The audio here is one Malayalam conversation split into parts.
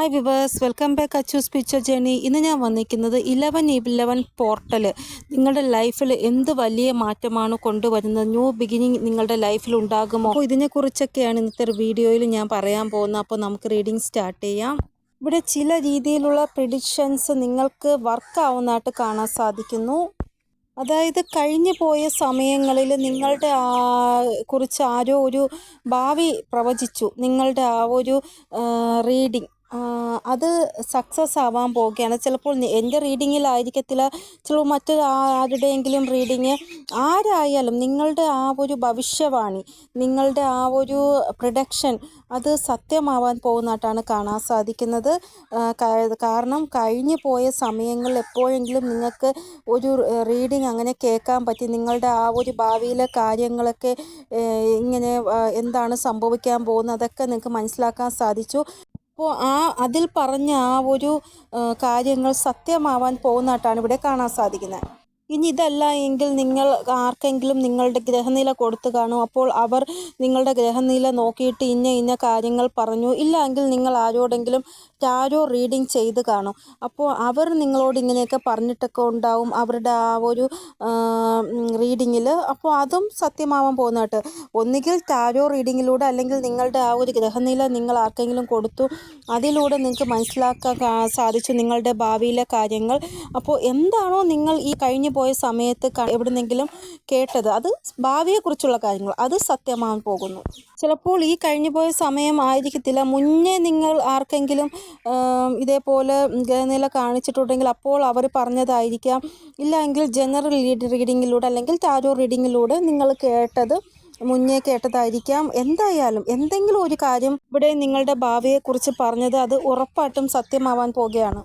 Hi viewers, welcome back Achus picture journey. ഇന്ന് ഞാൻ വന്നിരിക്കുന്നത് 11 പോർട്ടൽ നിങ്ങളുടെ ലൈഫിൽ എന്ത് വലിയ മാറ്റമാണ് കൊണ്ടുവരുന്നത്, ന്യൂ ബിഗിനിങ് നിങ്ങളുടെ ലൈഫിൽ ഉണ്ടാകുമോ? അപ്പോൾ ഇതിനെക്കുറിച്ചൊക്കെയാണ് ഇന്നത്തെ ഒരു വീഡിയോയിൽ ഞാൻ പറയാൻ പോകുന്നത്. അപ്പോൾ നമുക്ക് റീഡിങ് സ്റ്റാർട്ട് ചെയ്യാം. ഇവിടെ ചില രീതിയിലുള്ള പ്രിഡിക്ഷൻസ് നിങ്ങൾക്ക് വർക്ക് ആവുന്നതായിട്ട് കാണാൻ സാധിക്കുന്നു. അതായത് കഴിഞ്ഞു പോയ സമയങ്ങളിൽ നിങ്ങളുടെ കുറിച്ച് ആരോ ഒരു ഭാവി പ്രവചിച്ചു. നിങ്ങളുടെ ആ ഒരു റീഡിങ് അത് സക്സസ് ആവാൻ പോവുകയാണ്. ചിലപ്പോൾ എൻ്റെ റീഡിങ്ങിലായിരിക്കത്തില്ല, ചിലപ്പോൾ ആരുടെയെങ്കിലും റീഡിങ്. ആരായാലും നിങ്ങളുടെ ആ ഒരു ഭവിഷ്യവാണി, നിങ്ങളുടെ ആ ഒരു പ്രൊഡക്ഷൻ അത് സത്യമാവാൻ പോകുന്നതായിട്ടാണ് കാണാൻ സാധിക്കുന്നത്. കാരണം കഴിഞ്ഞു പോയ സമയങ്ങളിൽ എപ്പോഴെങ്കിലും നിങ്ങൾക്ക് ഒരു റീഡിങ് അങ്ങനെ കേൾക്കാൻ പറ്റി. നിങ്ങളുടെ ആ ഒരു ഭാവിയിലെ കാര്യങ്ങളൊക്കെ ഇങ്ങനെ എന്താണ് സംഭവിക്കാൻ പോകുന്നത് അതൊക്കെ നിങ്ങൾക്ക് മനസ്സിലാക്കാൻ സാധിച്ചു. അപ്പോൾ അതിൽ പറഞ്ഞ ആ ഒരു കാര്യങ്ങൾ സത്യമാവാൻ പോകുന്നതായിട്ടാണ് ഇവിടെ കാണാൻ സാധിക്കുന്നത്. ഇനി ഇതല്ല എങ്കിൽ നിങ്ങൾ ആർക്കെങ്കിലും നിങ്ങളുടെ ഗ്രഹനില കൊടുത്തു കാണും. അപ്പോൾ അവർ നിങ്ങളുടെ ഗ്രഹനില നോക്കിയിട്ട് ഇന്ന കാര്യങ്ങൾ പറഞ്ഞു. ഇല്ല എങ്കിൽ നിങ്ങൾ ആരോടെങ്കിലും ടാരോ റീഡിങ് ചെയ്ത് കാണും. അപ്പോൾ അവർ നിങ്ങളോട് ഇങ്ങനെയൊക്കെ പറഞ്ഞിട്ടൊക്കെ ഉണ്ടാവും അവരുടെ ആ ഒരു റീഡിങ്ങിൽ. അപ്പോൾ അതും സത്യമാവാൻ പോകുന്നതായിട്ട് ഒന്നുകിൽ ടാരോ റീഡിങ്ങിലൂടെ, അല്ലെങ്കിൽ നിങ്ങളുടെ ആ ഒരു ഗ്രഹനില നിങ്ങൾ ആർക്കെങ്കിലും കൊടുത്തു, അതിലൂടെ നിങ്ങൾക്ക് മനസ്സിലാക്കാൻ സാധിച്ചു നിങ്ങളുടെ ഭാവിയിലെ കാര്യങ്ങൾ. അപ്പോൾ എന്താണോ നിങ്ങൾ ഈ കഴിഞ്ഞു പോയ സമയത്ത് എവിടുന്നെങ്കിലും കേട്ടത്, അത് ഭാവിയെക്കുറിച്ചുള്ള കാര്യങ്ങൾ, അത് സത്യമാവാൻ പോകുന്നു. ചിലപ്പോൾ ഈ കഴിഞ്ഞു പോയ സമയം ആയിരിക്കത്തില്ല, മുന്നേ നിങ്ങൾ ആർക്കെങ്കിലും ഇതേപോലെ ഗ്രഹനില കാണിച്ചിട്ടുണ്ടെങ്കിൽ അപ്പോൾ അവർ പറഞ്ഞതായിരിക്കാം. ഇല്ലെങ്കിൽ ജനറൽ റീഡിങ്ങിലൂടെ അല്ലെങ്കിൽ ടാരോ റീഡിങ്ങിലൂടെ നിങ്ങൾ മുന്നേ കേട്ടതായിരിക്കാം. എന്തായാലും എന്തെങ്കിലും ഒരു കാര്യം ഇവിടെ നിങ്ങളുടെ ഭാവിയെക്കുറിച്ച് പറഞ്ഞത് അത് ഉറപ്പായിട്ടും സത്യമാവാൻ പോകുകയാണ്.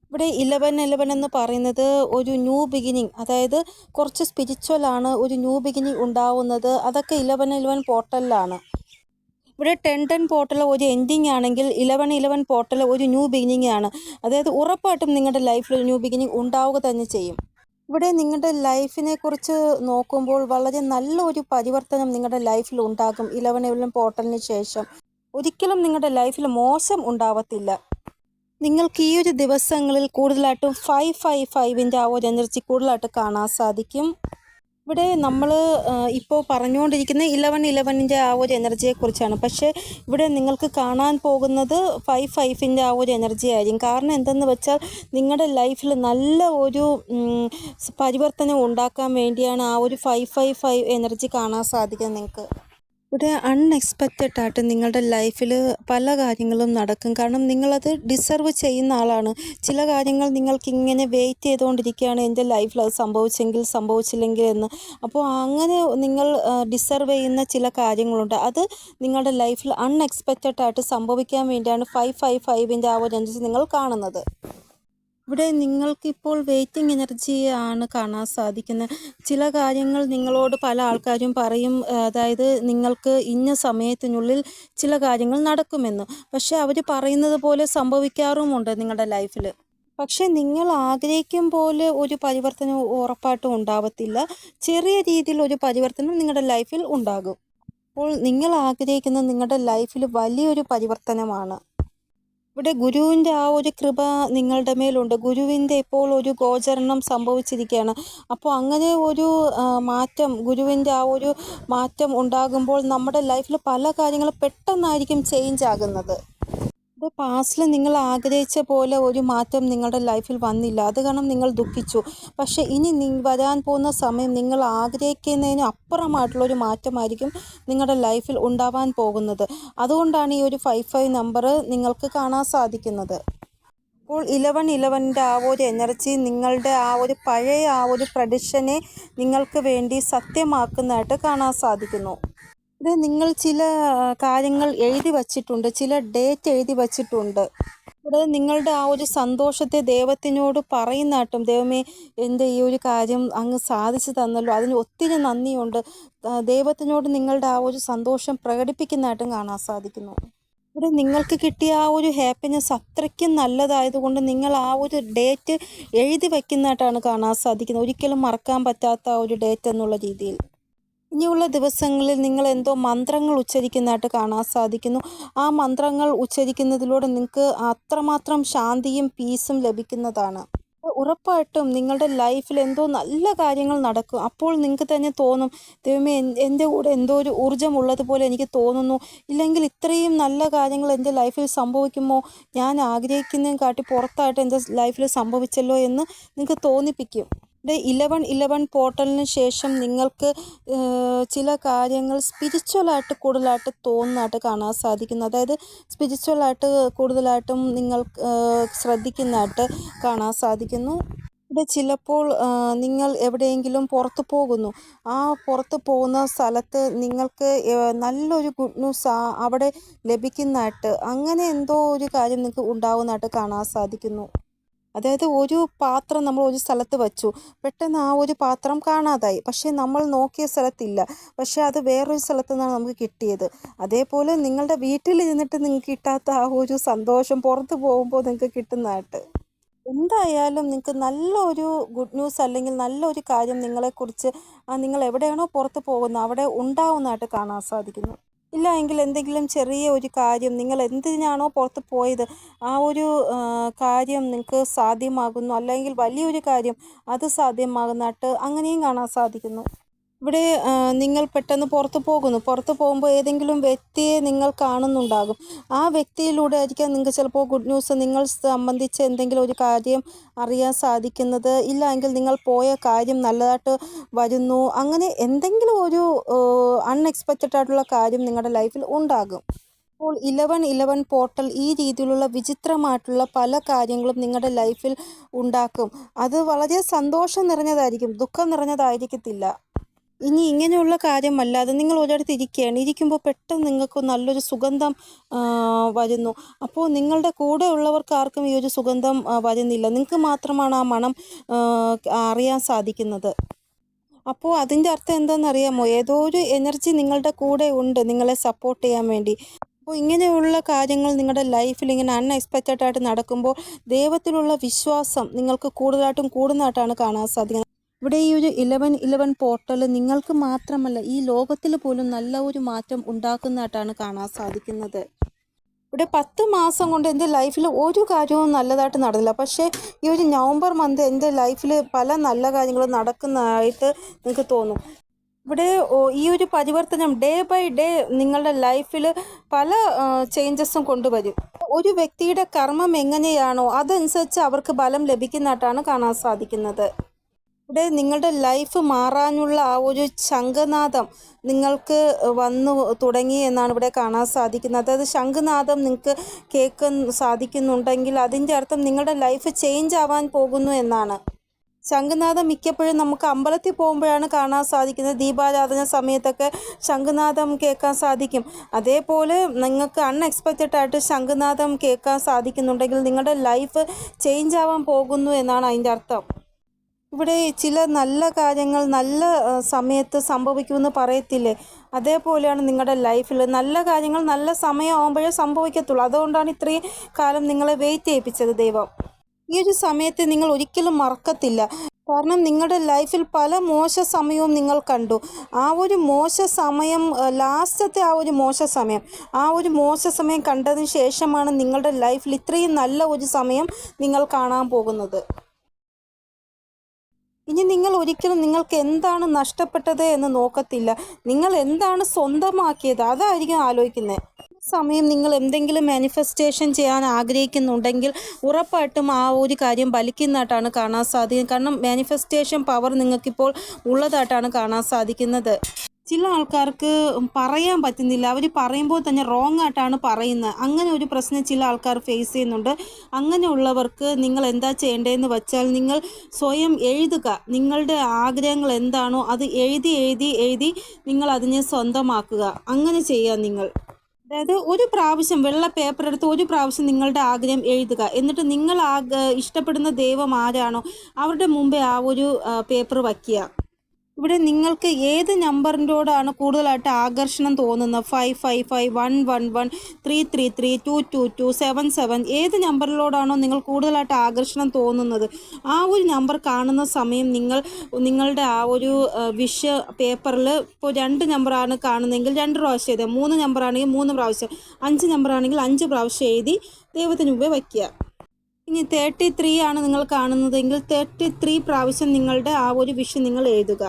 ഇവിടെ 11 എന്ന് പറയുന്നത് ഒരു ന്യൂ ബിഗിനിങ്, അതായത് കുറച്ച് സ്പിരിച്വലാണ് ഒരു ന്യൂ ബിഗിനിങ് ഉണ്ടാവുന്നത്. അതൊക്കെ 11 പോർട്ടലിലാണ്. ഇവിടെ 10 പോർട്ടൽ ഒരു എൻഡിങ് ആണെങ്കിൽ 11 പോർട്ടൽ ഒരു ന്യൂ ബിഗിനിങ് ആണ്. അതായത് ഉറപ്പായിട്ടും നിങ്ങളുടെ ലൈഫിൽ ഒരു ന്യൂ ബിഗിനിങ് ഉണ്ടാവുക തന്നെ ചെയ്യും. ഇവിടെ നിങ്ങളുടെ ലൈഫിനെ കുറിച്ച് നോക്കുമ്പോൾ വളരെ നല്ല ഒരു പരിവർത്തനം നിങ്ങളുടെ ലൈഫിൽ ഉണ്ടാകും. 11 പോർട്ടലിന് ശേഷം ഒരിക്കലും നിങ്ങളുടെ ലൈഫിൽ മോശം ഉണ്ടാവത്തില്ല. നിങ്ങൾക്ക് ഈ ഒരു ദിവസങ്ങളിൽ കൂടുതലായിട്ടും 555 ആ ഒരു എനർജി കൂടുതലായിട്ട് കാണാൻ സാധിക്കും. ഇവിടെ നമ്മൾ ഇപ്പോൾ പറഞ്ഞുകൊണ്ടിരിക്കുന്ന 11 ആ ഒരു എനർജിയെക്കുറിച്ചാണ്. പക്ഷേ ഇവിടെ നിങ്ങൾക്ക് കാണാൻ പോകുന്നത് 55 ആ ഒരു എനർജി ആയിരിക്കും. കാരണം എന്തെന്ന് വെച്ചാൽ നിങ്ങളുടെ ലൈഫിൽ നല്ല ഒരു പരിവർത്തനം ഉണ്ടാക്കാൻ വേണ്ടിയാണ് ആ ഒരു 555 എനർജി കാണാൻ സാധിക്കുന്നത് നിങ്ങൾക്ക്. ഇവിടെ അൺഎക്സ്പെക്റ്റഡ് ആയിട്ട് നിങ്ങളുടെ ലൈഫിൽ പല കാര്യങ്ങളും നടക്കും. കാരണം നിങ്ങളത് ഡിസർവ് ചെയ്യുന്ന ആളാണ്. ചില കാര്യങ്ങൾ നിങ്ങൾക്കിങ്ങനെ വെയിറ്റ് ചെയ്തുകൊണ്ടിരിക്കുകയാണ്, എൻ്റെ ലൈഫിൽ അത് സംഭവിച്ചില്ലെങ്കിൽ എന്ന്. അപ്പോൾ അങ്ങനെ നിങ്ങൾ ഡിസർവ് ചെയ്യുന്ന ചില കാര്യങ്ങളുണ്ട്. അത് നിങ്ങളുടെ ലൈഫിൽ അൺഎക്സ്പെക്റ്റഡ് ആയിട്ട് സംഭവിക്കാൻ വേണ്ടിയാണ് 555 ആ ഒരു എനർജി നിങ്ങൾ കാണുന്നത്. ഇവിടെ നിങ്ങൾക്കിപ്പോൾ വെയിറ്റിംഗ് എനർജിയാണ് കാണാൻ സാധിക്കുന്നത്. ചില കാര്യങ്ങൾ നിങ്ങളോട് പല ആൾക്കാരും പറയും, അതായത് നിങ്ങൾക്ക് ഇന്ന സമയത്തിനുള്ളിൽ ചില കാര്യങ്ങൾ നടക്കുമെന്ന്. പക്ഷേ അവർ പറയുന്നത് പോലെ സംഭവിക്കാറുമുണ്ട് നിങ്ങളുടെ ലൈഫിൽ. പക്ഷേ നിങ്ങൾ ആഗ്രഹിക്കും പോലെ ഒരു പരിവർത്തനം ഉറപ്പായിട്ടും ഉണ്ടാവത്തില്ല. ചെറിയ രീതിയിൽ ഒരു പരിവർത്തനം നിങ്ങളുടെ ലൈഫിൽ ഉണ്ടാകും. അപ്പോൾ നിങ്ങൾ ആഗ്രഹിക്കുന്നത് നിങ്ങളുടെ ലൈഫിൽ വലിയൊരു പരിവർത്തനമാണ്. ഇവിടെ ഗുരുവിൻ്റെ ആ ഒരു കൃപ നിങ്ങളുടെ മേലുണ്ട്. ഗുരുവിൻ്റെ ഇപ്പോൾ ഒരു ഗോചരണം സംഭവിച്ചിരിക്കുകയാണ്. അപ്പോൾ അങ്ങനെ ഒരു മാറ്റം, ഗുരുവിൻ്റെ ആ ഒരു മാറ്റം ഉണ്ടാകുമ്പോൾ നമ്മുടെ ലൈഫിൽ പല കാര്യങ്ങളും പെട്ടെന്നായിരിക്കും ചേഞ്ച് ആകുന്നത്. ഇപ്പോൾ പാസ്റ്റിൽ നിങ്ങൾ ആഗ്രഹിച്ച പോലെ ഒരു മാറ്റം നിങ്ങളുടെ ലൈഫിൽ വന്നില്ല, അത് കാരണം നിങ്ങൾ ദുഃഖിച്ചു. പക്ഷേ ഇനി വരാൻ പോകുന്ന സമയം നിങ്ങൾ ആഗ്രഹിക്കുന്നതിന് അപ്പുറമായിട്ടുള്ളൊരു മാറ്റമായിരിക്കും നിങ്ങളുടെ ലൈഫിൽ ഉണ്ടാവാൻ പോകുന്നത്. അതുകൊണ്ടാണ് ഈ ഒരു 55 നമ്പർ നിങ്ങൾക്ക് കാണാൻ സാധിക്കുന്നത്. അപ്പോൾ 11 ആ ഒരു എനർജി നിങ്ങളുടെ ആ ഒരു പഴയ ആ ഒരു പ്രഡിക്ഷനെ നിങ്ങൾക്ക് വേണ്ടി സത്യമാക്കുന്നതായിട്ട് കാണാൻ സാധിക്കുന്നു. ഇത് നിങ്ങൾ ചില കാര്യങ്ങൾ എഴുതി വച്ചിട്ടുണ്ട്, ചില ഡേറ്റ് എഴുതി വച്ചിട്ടുണ്ട്. ഇവിടെ നിങ്ങളുടെ ആ ഒരു സന്തോഷത്തെ ദൈവത്തിനോട് പറയുന്നതായിട്ടും, ദൈവമേ എൻ്റെ ഈ ഒരു കാര്യം അങ്ങ് സാധിച്ചു തന്നല്ലോ, അതിന് ഒത്തിരി നന്ദിയുണ്ട്, ദൈവത്തിനോട് നിങ്ങളുടെ ആ ഒരു സന്തോഷം പ്രകടിപ്പിക്കുന്നതായിട്ടും കാണാൻ സാധിക്കുന്നു. ഇവിടെ നിങ്ങൾക്ക് കിട്ടിയ ആ ഒരു ഹാപ്പിനെസ് അത്രയ്ക്കും നല്ലതായതുകൊണ്ട് നിങ്ങൾ ആ ഒരു ഡേറ്റ് എഴുതി വയ്ക്കുന്നതായിട്ടാണ് കാണാൻ സാധിക്കുന്നത്. ഒരിക്കലും മറക്കാൻ പറ്റാത്ത ഒരു ഡേറ്റ് എന്നുള്ള രീതിയിൽ. ഇനിയുള്ള ദിവസങ്ങളിൽ നിങ്ങൾ എന്തോ മന്ത്രങ്ങൾ ഉച്ചരിക്കുന്നതായിട്ട് കാണാൻ സാധിക്കുന്നു. ആ മന്ത്രങ്ങൾ ഉച്ചരിക്കുന്നതിലൂടെ നിങ്ങൾക്ക് അത്രമാത്രം ശാന്തിയും പീസും ലഭിക്കുന്നതാണ്. ഉറപ്പായിട്ടും നിങ്ങളുടെ ലൈഫിൽ എന്തോ നല്ല കാര്യങ്ങൾ നടക്കും. അപ്പോൾ നിങ്ങൾക്ക് തന്നെ തോന്നും, ദൈവമേ എൻ്റെ കൂടെ എന്തോ ഒരു ഊർജ്ജം ഉള്ളതുപോലെ എനിക്ക് തോന്നുന്നു. ഇല്ലെങ്കിൽ ഇത്രയും നല്ല കാര്യങ്ങൾ എൻ്റെ ലൈഫിൽ സംഭവിക്കുമോ, ഞാൻ ആഗ്രഹിക്കുന്നതിനെ കാട്ടി പുറത്തായിട്ട് എൻ്റെ ലൈഫിൽ സംഭവിച്ചല്ലോ എന്ന് നിങ്ങൾക്ക് തോന്നിപ്പിക്കും. 11 പോർട്ടലിന് ശേഷം നിങ്ങൾക്ക് ചില കാര്യങ്ങൾ സ്പിരിച്വലായിട്ട് കൂടുതലായിട്ട് തോന്നുന്നതായിട്ട് കാണാൻ സാധിക്കുന്നു. അതായത് സ്പിരിച്വലായിട്ട് കൂടുതലായിട്ടും നിങ്ങൾ ശ്രദ്ധിക്കുന്നതായിട്ട് കാണാൻ സാധിക്കുന്നു. ഇവിടെ ചിലപ്പോൾ നിങ്ങൾ എവിടെയെങ്കിലും പുറത്ത് പോകുന്നു. ആ പുറത്ത് പോകുന്ന സ്ഥലത്ത് നിങ്ങൾക്ക് നല്ലൊരു ഗുഡ് ന്യൂസ് അവിടെ ലഭിക്കുന്നതായിട്ട്, അങ്ങനെ എന്തോ ഒരു കാര്യം നിങ്ങൾക്ക് ഉണ്ടാകുന്നതായിട്ട് കാണാൻ സാധിക്കുന്നു. അതായത് ഒരു പാത്രം നമ്മൾ ഒരു സ്ഥലത്ത് വച്ചു, പെട്ടെന്ന് ആ ഒരു പാത്രം കാണാതായി. പക്ഷേ നമ്മൾ നോക്കിയ സ്ഥലത്തില്ല, പക്ഷേ അത് വേറൊരു സ്ഥലത്തു നിന്നാണ് നമുക്ക് കിട്ടിയത്. അതേപോലെ നിങ്ങളുടെ വീട്ടിലിരുന്നിട്ട് നിങ്ങൾക്ക് കിട്ടാത്ത ആ ഒരു സന്തോഷം പുറത്ത് പോകുമ്പോൾ നിങ്ങൾക്ക് കിട്ടുന്നതായിട്ട്. എന്തായാലും നിങ്ങൾക്ക് നല്ലൊരു ഗുഡ് ന്യൂസ് അല്ലെങ്കിൽ നല്ലൊരു കാര്യം നിങ്ങളെക്കുറിച്ച് നിങ്ങൾ എവിടെയാണോ പുറത്ത് പോകുന്നത് അവിടെ ഉണ്ടാവുന്നതായിട്ട് കാണാൻ സാധിക്കുന്നു. ഇല്ല എങ്കിൽ എന്തെങ്കിലും ചെറിയ ഒരു കാര്യം നിങ്ങൾ എന്തിനാണോ പുറത്ത് പോയത് ആ ഒരു കാര്യം നിങ്ങൾക്ക് സാധ്യമാകുന്നു, അല്ലെങ്കിൽ വലിയൊരു കാര്യം അത് സാധ്യമാകുന്നതായിട്ട് അങ്ങനെയും കാണാൻ സാധിക്കുന്നു. ഇവിടെ നിങ്ങൾ പെട്ടെന്ന് പുറത്ത് പോകുന്നു. പുറത്ത് പോകുമ്പോൾ ഏതെങ്കിലും വ്യക്തിയെ നിങ്ങൾ കാണുന്നുണ്ടാകും. ആ വ്യക്തിയിലൂടെ ആയിരിക്കാം നിങ്ങൾക്ക് ചിലപ്പോൾ ഗുഡ് ന്യൂസ് നിങ്ങൾ സംബന്ധിച്ച് എന്തെങ്കിലും ഒരു കാര്യം അറിയാൻ സാധിക്കുന്നത്. ഇല്ല എങ്കിൽ നിങ്ങൾ പോയ കാര്യം നല്ലതായിട്ട് വരുന്നു. അങ്ങനെ എന്തെങ്കിലും ഒരു അൺഎക്സ്പെക്റ്റഡ് ആയിട്ടുള്ള കാര്യം നിങ്ങളുടെ ലൈഫിൽ ഉണ്ടാകും. അപ്പോൾ 11 പോർട്ടൽ ഈ രീതിയിലുള്ള വിചിത്രമായിട്ടുള്ള പല കാര്യങ്ങളും നിങ്ങളുടെ ലൈഫിൽ ഉണ്ടാക്കും. അത് വളരെ സന്തോഷം നിറഞ്ഞതായിരിക്കും, ദുഃഖം നിറഞ്ഞതായിരിക്കത്തില്ല. ഇനി ഇങ്ങനെയുള്ള കാര്യമല്ലാതെ നിങ്ങൾ ഒരിടത്ത് ഇരിക്കുകയാണ്, ഇരിക്കുമ്പോൾ പെട്ടെന്ന് നിങ്ങൾക്ക് നല്ലൊരു സുഗന്ധം വരുന്നു. അപ്പോൾ നിങ്ങളുടെ കൂടെ ഉള്ളവർക്ക് ആർക്കും ഈ ഒരു സുഗന്ധം വരുന്നില്ല, നിങ്ങൾക്ക് മാത്രമാണ് ആ മണം അറിയാൻ സാധിക്കുന്നത്. അപ്പോൾ അതിൻ്റെ അർത്ഥം എന്താണെന്നറിയാമോ? ഏതോ ഒരു എനർജി നിങ്ങളുടെ കൂടെ ഉണ്ട് നിങ്ങളെ സപ്പോർട്ട് ചെയ്യാൻ വേണ്ടി. അപ്പോൾ ഇങ്ങനെയുള്ള കാര്യങ്ങൾ നിങ്ങളുടെ ലൈഫിൽ ഇങ്ങനെ അൺഎക്സ്പെക്റ്റഡ് ആയിട്ട് നടക്കുമ്പോൾ ദൈവത്തിലുള്ള വിശ്വാസം നിങ്ങൾക്ക് കൂടുതലായിട്ടും കൂടുന്നതായിട്ടാണ് കാണാൻ സാധിക്കുന്നത്. ഇവിടെ ഈ ഒരു 11 പോർട്ടൽ നിങ്ങൾക്ക് മാത്രമല്ല ഈ ലോകത്തിൽ പോലും നല്ല ഒരു മാറ്റം ഉണ്ടാക്കുന്നതായിട്ടാണ് കാണാൻ സാധിക്കുന്നത്. ഇവിടെ 10 മാസം കൊണ്ട് എൻ്റെ ലൈഫിൽ ഒരു കാര്യവും നല്ലതായിട്ട് നടന്നില്ല, പക്ഷേ ഈ ഒരു നവംബർ മന്ത് എൻ്റെ ലൈഫിൽ പല നല്ല കാര്യങ്ങളും നടക്കുന്നതായിട്ട് നിങ്ങൾക്ക് തോന്നും. ഇവിടെ ഈ ഒരു പരിവർത്തനം ഡേ ബൈ ഡേ നിങ്ങളുടെ ലൈഫിൽ പല ചേഞ്ചസും കൊണ്ടുവരും. ഒരു വ്യക്തിയുടെ കർമ്മം എങ്ങനെയാണോ അതനുസരിച്ച് അവർക്ക് ബലം ലഭിക്കുന്നതായിട്ടാണ് കാണാൻ സാധിക്കുന്നത്. ഇവിടെ നിങ്ങളുടെ ലൈഫ് മാറാനുള്ള ആ ഒരു ശംഖനാദം നിങ്ങൾക്ക് വന്നു തുടങ്ങി എന്നാണ് ഇവിടെ കാണാൻ സാധിക്കുന്നത്. അതായത് ശംഖനാദം നിങ്ങൾക്ക് കേൾക്കാൻ സാധിക്കുന്നുണ്ടെങ്കിൽ അതിൻ്റെ അർത്ഥം നിങ്ങളുടെ ലൈഫ് ചേഞ്ച് ആവാൻ പോകുന്നു എന്നാണ്. ശംഖനാദം മിക്കപ്പോഴും നമുക്ക് അമ്പലത്തിൽ പോകുമ്പോഴാണ് കാണാൻ സാധിക്കുന്നത്. ദീപാരാധന സമയത്തൊക്കെ ശംഖനാദം കേൾക്കാൻ സാധിക്കും. അതേപോലെ നിങ്ങൾക്ക് അൺഎക്സ്പെക്റ്റഡ് ആയിട്ട് ശംഖനാദം കേൾക്കാൻ സാധിക്കുന്നുണ്ടെങ്കിൽ നിങ്ങളുടെ ലൈഫ് ചേഞ്ച് ആവാൻ പോകുന്നു എന്നാണ് അതിൻ്റെ അർത്ഥം. ഇവിടെ ചില നല്ല കാര്യങ്ങൾ നല്ല സമയത്ത് സംഭവിക്കുമെന്ന് പറയത്തില്ലേ, അതേപോലെയാണ് നിങ്ങളുടെ ലൈഫിൽ നല്ല കാര്യങ്ങൾ നല്ല സമയമാകുമ്പോഴേ സംഭവിക്കത്തുള്ളൂ. അതുകൊണ്ടാണ് ഇത്രയും കാലം നിങ്ങളെ വെയിറ്റ് ചെയ്യിപ്പിച്ചത് ദൈവം. ഈ ഒരു സമയത്ത് നിങ്ങൾ ഒരിക്കലും മറക്കത്തില്ല. കാരണം നിങ്ങളുടെ ലൈഫിൽ പല മോശ സമയവും നിങ്ങൾ കണ്ടു. ആ ഒരു മോശ സമയം ലാസ്റ്റത്തെ ആ ഒരു മോശ സമയം കണ്ടതിന് ശേഷമാണ് നിങ്ങളുടെ ലൈഫിൽ ഇത്രയും നല്ല ഒരു സമയം നിങ്ങൾ കാണാൻ പോകുന്നത്. ഇനി നിങ്ങൾ ഒരിക്കലും നിങ്ങൾക്ക് എന്താണ് നഷ്ടപ്പെട്ടത് എന്ന് നോക്കത്തില്ല, നിങ്ങൾ എന്താണ് സ്വന്തമാക്കിയത് അതായിരിക്കും ആലോചിക്കുന്നത്. സമയം നിങ്ങൾ എന്തെങ്കിലും മാനിഫെസ്റ്റേഷൻ ചെയ്യാൻ ആഗ്രഹിക്കുന്നുണ്ടെങ്കിൽ ഉറപ്പായിട്ടും ആ ഒരു കാര്യം ഫലിക്കുന്നതായിട്ടാണ് കാണാൻ സാധിക്കുന്നത്. കാരണം മാനിഫെസ്റ്റേഷൻ പവർ നിങ്ങൾക്കിപ്പോൾ ഉള്ളതായിട്ടാണ് കാണാൻ സാധിക്കുന്നത്. ചില ആൾക്കാർക്ക് പറയാൻ പറ്റുന്നില്ല, അവർ പറയുമ്പോൾ തന്നെ റോങ് ആയിട്ടാണ് പറയുന്നത്. അങ്ങനെ ഒരു പ്രശ്നം ചില ആൾക്കാർ ഫേസ് ചെയ്യുന്നുണ്ട്. അങ്ങനെയുള്ളവർക്ക് നിങ്ങൾ എന്താ ചെയ്യേണ്ടതെന്ന് വെച്ചാൽ നിങ്ങൾ സ്വയം എഴുതുക. നിങ്ങളുടെ ആഗ്രഹങ്ങൾ എന്താണോ അത് എഴുതി നിങ്ങൾ അതിനെ സ്വന്തമാക്കുക. അങ്ങനെ ചെയ്യുക നിങ്ങൾ. അതായത് ഒരു പ്രാവശ്യം വെള്ള പേപ്പർ എടുത്ത് ഒരു പ്രാവശ്യം നിങ്ങളുടെ ആഗ്രഹം എഴുതുക. എന്നിട്ട് നിങ്ങൾ ഇഷ്ടപ്പെടുന്ന ദൈവം ആരാണോ അവരുടെ മുമ്പേ ആ ഒരു പേപ്പർ വയ്ക്കുക. ഇവിടെ നിങ്ങൾക്ക് ഏത് നമ്പറിൻ്റോടാണ് കൂടുതലായിട്ട് ആകർഷണം തോന്നുന്നത്? 555, 111, 333, 222, 77 ഏത് നമ്പറിലോടാണോ നിങ്ങൾ കൂടുതലായിട്ട് ആകർഷണം തോന്നുന്നത്, ആ ഒരു നമ്പർ കാണുന്ന സമയം നിങ്ങളുടെ ആ ഒരു വിഷ് പേപ്പറിൽ ഇപ്പോൾ 2 നമ്പറാണ് കാണുന്നതെങ്കിൽ 2 പ്രാവശ്യം എഴുതുക, 3 നമ്പറാണെങ്കിൽ 3 പ്രാവശ്യം, 5 നമ്പറാണെങ്കിൽ 5 പ്രാവശ്യം എഴുതി ദൈവത്തിന് മുമ്പേ വയ്ക്കുക. ഇനി 33 ആണ് നിങ്ങൾ കാണുന്നതെങ്കിൽ 33 പ്രാവശ്യം നിങ്ങളുടെ ആ ഒരു വിഷ് നിങ്ങൾ എഴുതുക.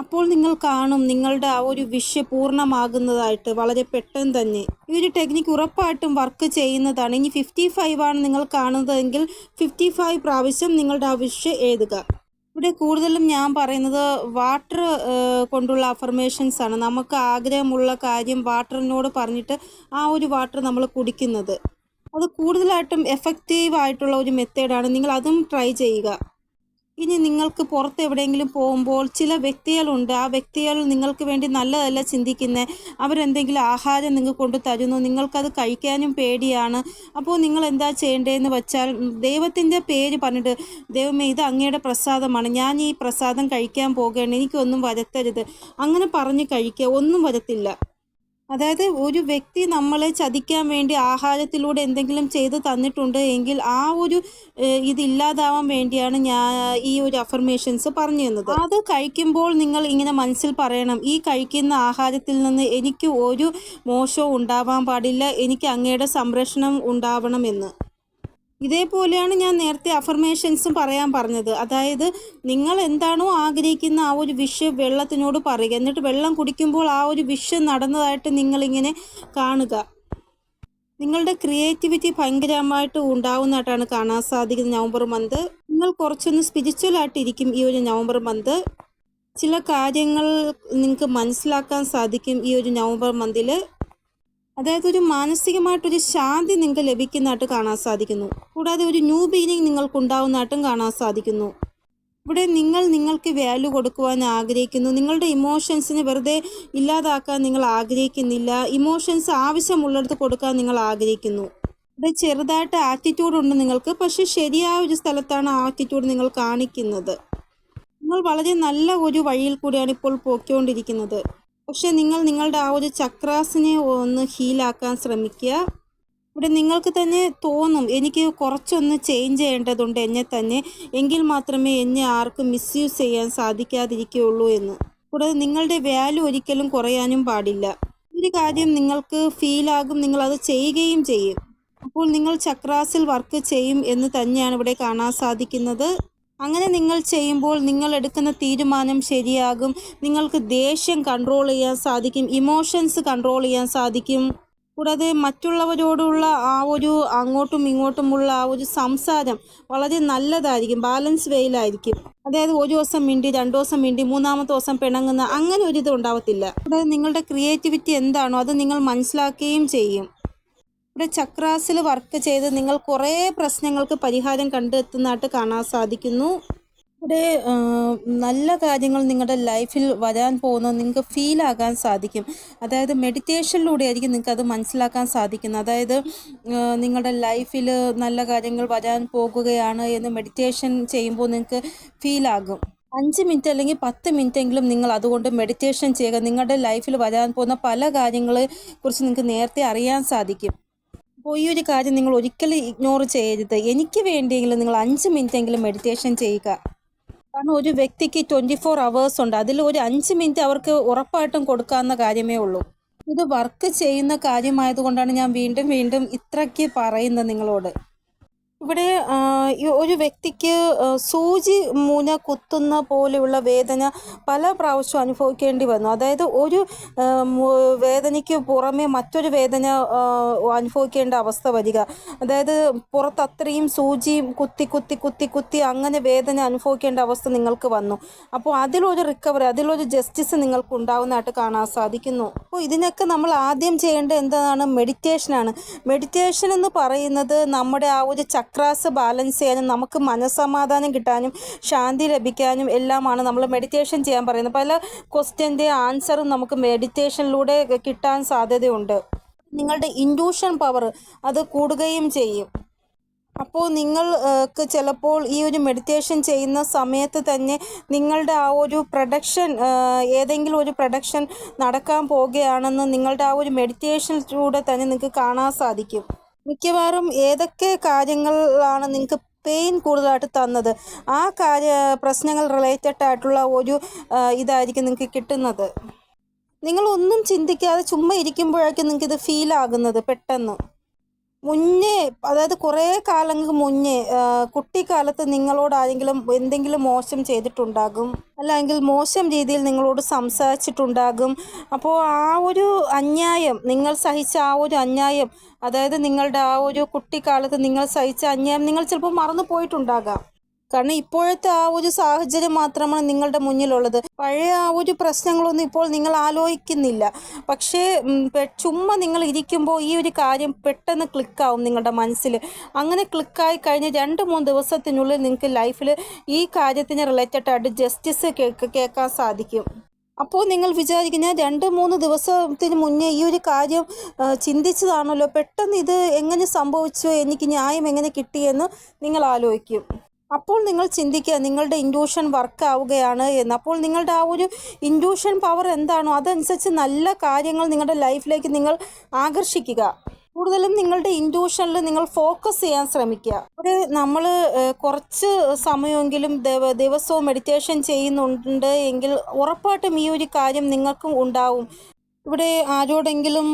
അപ്പോൾ നിങ്ങൾ കാണും നിങ്ങളുടെ ആ ഒരു വിഷ് പൂർണ്ണമാകുന്നതായിട്ട് വളരെ പെട്ടെന്ന് തന്നെ. ഈ ഒരു ടെക്നിക്ക് ഉറപ്പായിട്ടും വർക്ക് ചെയ്യുന്നതാണ്. ഇനി 55 ആണ് നിങ്ങൾ കാണുന്നതെങ്കിൽ 55 പ്രാവശ്യം നിങ്ങളുടെ ആ വിഷ് എഴുതുക. ഇവിടെ കൂടുതലും ഞാൻ പറയുന്നത് വാട്ടർ കൊണ്ടുള്ള അഫർമേഷൻസ് ആണ്. നമുക്ക് ആഗ്രഹമുള്ള കാര്യം വാട്ടറിനോട് പറഞ്ഞിട്ട് ആ ഒരു വാട്ടർ നമ്മൾ കുടിക്കുന്നത്, അത് കൂടുതലായിട്ടും എഫക്റ്റീവ് ആയിട്ടുള്ള ഒരു മെത്തേഡാണ്. നിങ്ങൾ അതും ട്രൈ ചെയ്യുക. ഇനി നിങ്ങൾക്ക് പുറത്ത് എവിടെയെങ്കിലും പോകുമ്പോൾ ചില വ്യക്തികളുണ്ട്, ആ വ്യക്തികൾ നിങ്ങൾക്ക് വേണ്ടി നല്ലതല്ല ചിന്തിക്കുന്നത്. അവരെന്തെങ്കിലും ആഹാരം നിങ്ങൾക്ക് കൊണ്ട് തരുന്നു, നിങ്ങൾക്കത് കഴിക്കാനും പേടിയാണ്. അപ്പോൾ നിങ്ങൾ എന്താ ചെയ്യേണ്ടതെന്ന് വെച്ചാൽ ദൈവത്തിൻ്റെ പേര് പറഞ്ഞിട്ട്, ദൈവമേ ഇത് അങ്ങയുടെ പ്രസാദമാണ്, ഞാൻ ഈ പ്രസാദം കഴിക്കാൻ പോകുകയാണ്, എനിക്കൊന്നും വരുത്തരുത്, അങ്ങനെ പറഞ്ഞ് കഴിക്കുക. ഒന്നും വരത്തില്ല. അതായത് ഒരു വ്യക്തി നമ്മളെ ചതിക്കാൻ വേണ്ടി ആഹാരത്തിലൂടെ എന്തെങ്കിലും ചെയ്ത് തന്നിട്ടുണ്ട് എങ്കിൽ ആ ഒരു ഇതില്ലാതാവാൻ വേണ്ടിയാണ് ഞാൻ ഈ ഒരു അഫർമേഷൻസ് പറഞ്ഞു തന്നത്. അത് കഴിക്കുമ്പോൾ നിങ്ങൾ ഇങ്ങനെ മനസ്സിൽ പറയണം, ഈ കഴിക്കുന്ന ആഹാരത്തിൽ നിന്ന് എനിക്ക് ഒരു മോശവും ഉണ്ടാവാൻ പാടില്ല, എനിക്ക് അങ്ങയുടെ സംരക്ഷണം ഉണ്ടാവണമെന്ന്. ഇതേപോലെയാണ് ഞാൻ നേരത്തെ അഫർമേഷൻസും പറയാൻ പറഞ്ഞത്. അതായത് നിങ്ങൾ എന്താണോ ആഗ്രഹിക്കുന്ന ആ ഒരു വിഷ് വെള്ളത്തിനോട് പറയുക, എന്നിട്ട് വെള്ളം കുടിക്കുമ്പോൾ ആ ഒരു വിഷ് നടന്നതായിട്ട് നിങ്ങളിങ്ങനെ കാണുക. നിങ്ങളുടെ ക്രിയേറ്റിവിറ്റി ഭയങ്കരമായിട്ട് ഉണ്ടാവുന്നതായിട്ടാണ് കാണാൻ സാധിക്കുന്നത് നവംബർ മന്ത്. നിങ്ങൾ കുറച്ചൊന്ന് സ്പിരിച്വലായിട്ടിരിക്കും ഈ ഒരു നവംബർ മന്ത്. ചില കാര്യങ്ങൾ നിങ്ങൾക്ക് മനസ്സിലാക്കാൻ സാധിക്കും ഈ ഒരു നവംബർ മന്തിൽ. അതായത് ഒരു മാനസികമായിട്ടൊരു ശാന്തി നിങ്ങൾക്ക് ലഭിക്കുന്നതായിട്ട് കാണാൻ സാധിക്കുന്നു. കൂടാതെ ഒരു ന്യൂ ബിഗിനിങ് നിങ്ങൾക്കുണ്ടാവുന്നതായിട്ടും കാണാൻ സാധിക്കുന്നു. ഇവിടെ നിങ്ങൾക്ക് വാല്യൂ കൊടുക്കുവാൻ ആഗ്രഹിക്കുന്നു. നിങ്ങളുടെ ഇമോഷൻസിനെ വെറുതെ ഇല്ലാതാക്കാൻ നിങ്ങൾ ആഗ്രഹിക്കുന്നില്ല. ഇമോഷൻസ് ആവശ്യമുള്ളിടത്ത് കൊടുക്കാൻ നിങ്ങൾ ആഗ്രഹിക്കുന്നു. ഇവിടെ ചെറുതായിട്ട് ആറ്റിറ്റ്യൂഡ് ഉണ്ട് നിങ്ങൾക്ക്, പക്ഷെ ശരിയായ ഒരു സ്ഥലത്താണ് ആറ്റിറ്റ്യൂഡ് നിങ്ങൾ കാണിക്കുന്നത്. നിങ്ങൾ വളരെ നല്ല ഒരു വഴിയിൽ കൂടിയാണ് ഇപ്പോൾ പോയിക്കൊണ്ടിരിക്കുന്നത്. പക്ഷെ നിങ്ങളുടെ ആ ഒരു ചക്രാസിനെ ഒന്ന് ഹീലാക്കാൻ ശ്രമിക്കുക. ഇവിടെ നിങ്ങൾക്ക് തന്നെ തോന്നും എനിക്ക് കുറച്ചൊന്ന് ചേഞ്ച് ചെയ്യേണ്ടതുണ്ട് എന്നെ തന്നെ, എങ്കിൽ മാത്രമേ എന്നെ ആർക്കും മിസ്യൂസ് ചെയ്യാൻ സാധിക്കാതിരിക്കുകയുള്ളൂ എന്ന്. കൂടാതെ നിങ്ങളുടെ വാല്യൂ ഒരിക്കലും കുറയാനും പാടില്ല. ഒരു കാര്യം നിങ്ങൾക്ക് ഫീലാകും, നിങ്ങളത് ചെയ്യുകയും ചെയ്യും. അപ്പോൾ നിങ്ങൾ ചക്രാസിൽ വർക്ക് ചെയ്യും എന്ന് തന്നെയാണ് ഇവിടെ കാണാൻ സാധിക്കുന്നത്. അങ്ങനെ നിങ്ങൾ ചെയ്യുമ്പോൾ നിങ്ങൾ എടുക്കുന്ന തീരുമാനം ശരിയാകും. നിങ്ങൾക്ക് ദേഷ്യം കൺട്രോൾ ചെയ്യാൻ സാധിക്കും, ഇമോഷൻസ് കൺട്രോൾ ചെയ്യാൻ സാധിക്കും. കൂടാതെ മറ്റുള്ളവരോടുള്ള ആ ഒരു അങ്ങോട്ടും ഇങ്ങോട്ടുമുള്ള ആ ഒരു സംസാരം വളരെ നല്ലതായിരിക്കും, ബാലൻസ് വേയിലായിരിക്കും. അതായത് ഒരു ദിവസം മിണ്ടി, 2 ദിവസം മിണ്ടി, 3-ാമത്തെ ദിവസം പിണങ്ങുന്ന അങ്ങനെ ഒരു ഇത് ഉണ്ടാവത്തില്ല. കൂടാതെ നിങ്ങളുടെ ക്രിയേറ്റിവിറ്റി എന്താണോ അത് നിങ്ങൾ മനസ്സിലാക്കുകയും ചെയ്യും. ഇവിടെ ചക്രാസിൽ വർക്ക് ചെയ്ത് നിങ്ങൾ കുറേ പ്രശ്നങ്ങൾക്ക് പരിഹാരം കണ്ടെത്തുന്നതായിട്ട് കാണാൻ സാധിക്കുന്നു. ഇവിടെ നല്ല കാര്യങ്ങൾ നിങ്ങളുടെ ലൈഫിൽ വരാൻ പോകുന്നത് നിങ്ങൾക്ക് ഫീലാകാൻ സാധിക്കും. അതായത് മെഡിറ്റേഷനിലൂടെ ആയിരിക്കും നിങ്ങൾക്ക് അത് മനസ്സിലാക്കാൻ സാധിക്കുന്നത്. അതായത് നിങ്ങളുടെ ലൈഫിൽ നല്ല കാര്യങ്ങൾ വരാൻ പോകുകയാണ് എന്ന് മെഡിറ്റേഷൻ ചെയ്യുമ്പോൾ നിങ്ങൾക്ക് ഫീലാകും. 5 മിനിറ്റ് അല്ലെങ്കിൽ 10 മിനിറ്റെങ്കിലും നിങ്ങൾ അതുകൊണ്ട് മെഡിറ്റേഷൻ ചെയ്യുക. നിങ്ങളുടെ ലൈഫിൽ വരാൻ പോകുന്ന പല കാര്യങ്ങളെ കുറിച്ച് നിങ്ങൾക്ക് നേരത്തെ അറിയാൻ സാധിക്കും. അപ്പോൾ ഈ ഒരു കാര്യം നിങ്ങൾ ഒരിക്കലും ഇഗ്നോർ ചെയ്യരുത്. എനിക്ക് വേണ്ടിയെങ്കിലും നിങ്ങൾ 5 മിനിറ്റെങ്കിലും മെഡിറ്റേഷൻ ചെയ്യുക. കാരണം ഒരു വ്യക്തിക്ക് 24 അവേഴ്സ് ഉണ്ട്, അതിൽ ഒരു 5 മിനിറ്റ് അവർക്ക് ഉറപ്പായിട്ടും കൊടുക്കാവുന്ന കാര്യമേ ഉള്ളൂ. ഇത് വർക്ക് ചെയ്യുന്ന കാര്യമായതുകൊണ്ടാണ് ഞാൻ വീണ്ടും വീണ്ടും ഇത്രയ്ക്ക് പറയുന്നത് നിങ്ങളോട്. ഇവിടെ ഒരു വ്യക്തിക്ക് സൂചി മുന കുത്തുന്ന പോലെയുള്ള വേദന പല പ്രാവശ്യം അനുഭവിക്കേണ്ടി വന്നു. അതായത് ഒരു വേദനയ്ക്ക് പുറമെ മറ്റൊരു വേദന അനുഭവിക്കേണ്ട അവസ്ഥ വരിക. അതായത് പുറത്ത് അത്രയും സൂചി കുത്തി കുത്തി കുത്തി കുത്തി അങ്ങനെ വേദന അനുഭവിക്കേണ്ട അവസ്ഥ നിങ്ങൾക്ക് വന്നു. അപ്പോൾ അതിലൊരു റിക്കവറി, അതിലൊരു ജസ്റ്റിസ് നിങ്ങൾക്ക് ഉണ്ടാവുന്നതായിട്ട് കാണാൻ സാധിക്കുന്നു. അപ്പോൾ ഇതിനൊക്കെ നമ്മൾ ആദ്യം ചെയ്യേണ്ടത് എന്താണ്? മെഡിറ്റേഷനാണ്. മെഡിറ്റേഷൻ എന്ന് പറയുന്നത് നമ്മുടെ ആ ഒരു ചക്രാസ് ബാലൻസ് ചെയ്യാനും നമുക്ക് മനസ്സമാധാനം കിട്ടാനും ശാന്തി ലഭിക്കാനും എല്ലാമാണ് നമ്മൾ മെഡിറ്റേഷൻ ചെയ്യാൻ പറയുന്നത്. പല ക്വസ്റ്റ്യൻ്റെ ആൻസറും നമുക്ക് മെഡിറ്റേഷനിലൂടെ കിട്ടാൻ സാധ്യതയുണ്ട്. നിങ്ങളുടെ ഇൻഡ്യൂഷൻ പവർ അത് കൂടുകയും ചെയ്യും. അപ്പോൾ നിങ്ങൾക്ക് ചിലപ്പോൾ ഈ ഒരു മെഡിറ്റേഷൻ ചെയ്യുന്ന സമയത്ത് തന്നെ നിങ്ങളുടെ ആ ഒരു പ്രൊഡക്ഷൻ ഏതെങ്കിലും ഒരു പ്രൊഡക്ഷൻ നടക്കാൻ പോവുകയാണെന്ന് നിങ്ങളുടെ ആ ഒരു മെഡിറ്റേഷനിലൂടെ തന്നെ നിങ്ങൾക്ക് കാണാൻ സാധിക്കും. മിക്കവാറും ഏതൊക്കെ കാര്യങ്ങളാണ് നിങ്ങൾക്ക് പെയിൻ കൂടുതലായിട്ട് തന്നത്, ആ പ്രശ്നങ്ങൾ റിലേറ്റഡ് ആയിട്ടുള്ള ഒരു ഇതായിരിക്കും നിങ്ങൾക്ക് കിട്ടുന്നത്. നിങ്ങളൊന്നും ചിന്തിക്കാതെ ചുമ്മാ ഇരിക്കുമ്പോഴായിരിക്കും നിങ്ങൾക്കിത് ഫീൽ ആകുന്നത് പെട്ടെന്ന്. മുന്നേ, അതായത് കുറേ കാലങ്ങൾക്ക് മുന്നേ കുട്ടിക്കാലത്ത് നിങ്ങളോട് ആരെങ്കിലും എന്തെങ്കിലും മോശം ചെയ്തിട്ടുണ്ടാകും, അല്ലെങ്കിൽ മോശം രീതിയിൽ നിങ്ങളോട് സംസാരിച്ചിട്ടുണ്ടാകും. അപ്പോൾ ആ ഒരു അന്യായം, നിങ്ങൾ സഹിച്ച ആ ഒരു അന്യായം, അതായത് നിങ്ങളുടെ ആ ഒരു കുട്ടിക്കാലത്ത് നിങ്ങൾ സഹിച്ച അന്യായം നിങ്ങൾ ചിലപ്പോൾ മറന്നു പോയിട്ടുണ്ടാകാം. കാരണം ഇപ്പോഴത്തെ ആ ഒരു സാഹചര്യം മാത്രമാണ് നിങ്ങളുടെ മുന്നിലുള്ളത്. പഴയ ആ ഒരു പ്രശ്നങ്ങളൊന്നും ഇപ്പോൾ നിങ്ങൾ ആലോചിക്കുന്നില്ല. പക്ഷേ ചുമ്മാ നിങ്ങൾ ഇരിക്കുമ്പോൾ ഈ ഒരു കാര്യം പെട്ടെന്ന് ക്ലിക്കാവും നിങ്ങളുടെ മനസ്സിൽ. അങ്ങനെ ക്ലിക്കായി കഴിഞ്ഞ് 2-3 ദിവസത്തിനുള്ളിൽ നിങ്ങൾക്ക് ലൈഫിൽ ഈ കാര്യത്തിന് റിലേറ്റഡ് ആയിട്ട് ജസ്റ്റിസ് കേൾക്കാൻ സാധിക്കും. അപ്പോൾ നിങ്ങൾ വിചാരിക്കും, ഞാൻ 2-3 ദിവസത്തിന് മുന്നേ ഈ ഒരു കാര്യം ചിന്തിച്ചതാണല്ലോ, പെട്ടെന്ന് ഇത് എങ്ങനെ സംഭവിച്ചു, എനിക്ക് ന്യായം എങ്ങനെ കിട്ടിയെന്ന് നിങ്ങൾ ആലോചിക്കും. അപ്പോൾ നിങ്ങൾ ചിന്തിക്കുക നിങ്ങളുടെ ഇൻഡ്യൂഷൻ വർക്ക് ആവുകയാണ് എന്ന്. അപ്പോൾ നിങ്ങളുടെ ആ ഒരു ഇൻഡ്യൂഷൻ പവർ എന്താണോ അതനുസരിച്ച് നല്ല കാര്യങ്ങൾ നിങ്ങളുടെ ലൈഫിലേക്ക് നിങ്ങൾ ആകർഷിക്കുക. കൂടുതലും നിങ്ങളുടെ ഇൻഡ്യൂഷനിൽ നിങ്ങൾ ഫോക്കസ് ചെയ്യാൻ ശ്രമിക്കുക. ഒരു നമ്മൾ കുറച്ച് സമയമെങ്കിലും ദിവസവും മെഡിറ്റേഷൻ ചെയ്യുന്നുണ്ട് എങ്കിൽ ഉറപ്പായിട്ടും ഈ ഒരു കാര്യം നിങ്ങൾക്കും ഉണ്ടാവും. ഇവിടെ ആരോടെങ്കിലും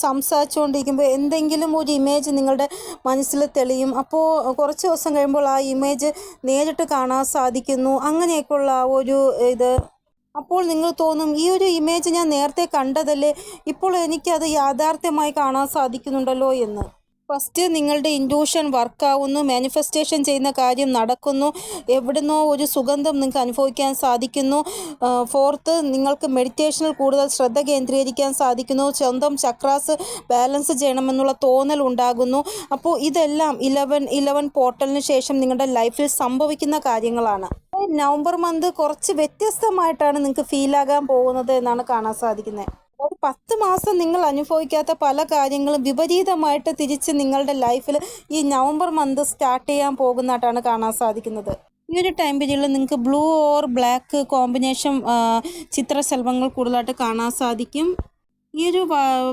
സംസാരിച്ചുകൊണ്ടിരിക്കുമ്പോൾ എന്തെങ്കിലും ഒരു ഇമേജ് നിങ്ങളുടെ മനസ്സിൽ തെളിയും. അപ്പോൾ കുറച്ച് ദിവസം കഴിയുമ്പോൾ ആ ഇമേജ് നേരിട്ട് കാണാൻ സാധിക്കുന്നു. അങ്ങനെയൊക്കെയുള്ള ആ ഒരു ഇത്. അപ്പോൾ നിങ്ങൾ തോന്നും, ഈ ഒരു ഇമേജ് ഞാൻ നേരത്തെ കണ്ടതല്ലേ, ഇപ്പോൾ എനിക്കത് യാഥാർത്ഥ്യമായി കാണാൻ സാധിക്കുന്നുണ്ടല്ലോ എന്ന്. ഫസ്റ്റ് നിങ്ങളുടെ ഇൻഡ്യൂഷൻ വർക്കാവുന്നു, മാനിഫെസ്റ്റേഷൻ ചെയ്യുന്ന കാര്യം നടക്കുന്നു, എവിടുന്നോ ഒരു സുഗന്ധം നിങ്ങൾക്ക് അനുഭവിക്കാൻ സാധിക്കുന്നു. ഫോർത്ത്, നിങ്ങൾക്ക് മെഡിറ്റേഷനിൽ കൂടുതൽ ശ്രദ്ധ കേന്ദ്രീകരിക്കാൻ സാധിക്കുന്നു, സ്വന്തം ചക്രാസ് ബാലൻസ് ചെയ്യണമെന്നുള്ള തോന്നൽ ഉണ്ടാകുന്നു. അപ്പോൾ ഇതെല്ലാം 11 പോർട്ടലിന് ശേഷം നിങ്ങളുടെ ലൈഫിൽ സംഭവിക്കുന്ന കാര്യങ്ങളാണ്. നവംബർ മന്ത് കുറച്ച് വ്യത്യസ്തമായിട്ടാണ് നിങ്ങൾക്ക് ഫീലാകാൻ പോകുന്നത് എന്നാണ് കാണാൻ സാധിക്കുന്നത്. ഒരു 10 മാസം നിങ്ങൾ അനുഭവിക്കാത്ത പല കാര്യങ്ങളും വിപരീതമായിട്ട് തിരിച്ച് നിങ്ങളുടെ ലൈഫിൽ ഈ നവംബർ മന്ത് സ്റ്റാർട്ട് ചെയ്യാൻ പോകുന്നതായിട്ടാണ് കാണാൻ സാധിക്കുന്നത്. ഈ ഒരു ടൈം പീരീഡിൽ നിങ്ങൾക്ക് ബ്ലൂ ഓർ ബ്ലാക്ക് കോമ്പിനേഷൻ ചിത്രശലഭങ്ങൾ കൂടുതലായിട്ട് കാണാൻ സാധിക്കും. ഈ ഒരു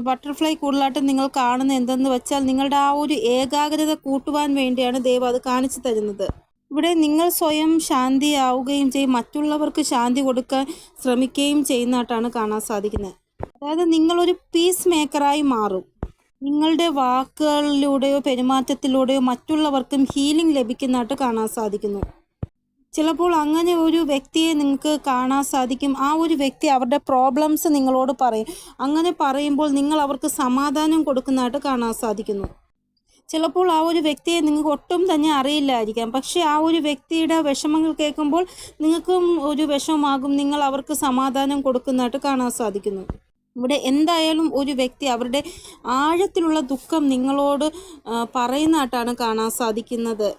ബട്ടർഫ്ലൈ കൂടുതലായിട്ട് നിങ്ങൾ കാണുന്നത് എന്തെന്ന് വെച്ചാൽ നിങ്ങളുടെ ആ ഒരു ഏകാഗ്രത കൂട്ടുവാൻ വേണ്ടിയാണ് ദൈവം അത് കാണിച്ചു തരുന്നത്. ഇവിടെ നിങ്ങൾ സ്വയം ശാന്തിയാവുകയും ചെയ്യും, മറ്റുള്ളവർക്ക് ശാന്തി കൊടുക്കാൻ ശ്രമിക്കുകയും ചെയ്യുന്നതായിട്ടാണ് കാണാൻ സാധിക്കുന്നത്. അതായത് നിങ്ങളൊരു പീസ് മേക്കറായി മാറും. നിങ്ങളുടെ വാക്കുകളിലൂടെയോ പെരുമാറ്റത്തിലൂടെയോ മറ്റുള്ളവർക്കും ഹീലിംഗ് ലഭിക്കുന്നതായിട്ട് കാണാൻ സാധിക്കുന്നു. ചിലപ്പോൾ അങ്ങനെ ഒരു വ്യക്തിയെ നിങ്ങൾക്ക് കാണാൻ സാധിക്കും. ആ ഒരു വ്യക്തി അവരുടെ പ്രോബ്ലംസ് നിങ്ങളോട് പറയും. അങ്ങനെ പറയുമ്പോൾ നിങ്ങൾ അവർക്ക് സമാധാനം കൊടുക്കുന്നതായിട്ട് കാണാൻ സാധിക്കുന്നു. ചിലപ്പോൾ ആ ഒരു വ്യക്തിയെ നിങ്ങൾക്ക് ഒട്ടും തന്നെ അറിയില്ലായിരിക്കാം, പക്ഷേ ആ ഒരു വ്യക്തിയുടെ വിഷമങ്ങൾ കേൾക്കുമ്പോൾ നിങ്ങൾക്കും ഒരു വിഷമമാകും, നിങ്ങൾ അവർക്ക് സമാധാനം കൊടുക്കുന്നതായിട്ട് കാണാൻ സാധിക്കുന്നു. ഇവിടെ എന്തായാലും ഒരു വ്യക്തി അവരുടെ ആഴത്തിലുള്ള ദുഃഖം നിങ്ങളോട് പറയുന്നതായിട്ടാണ് കാണാൻ സാധിക്കുന്നത്.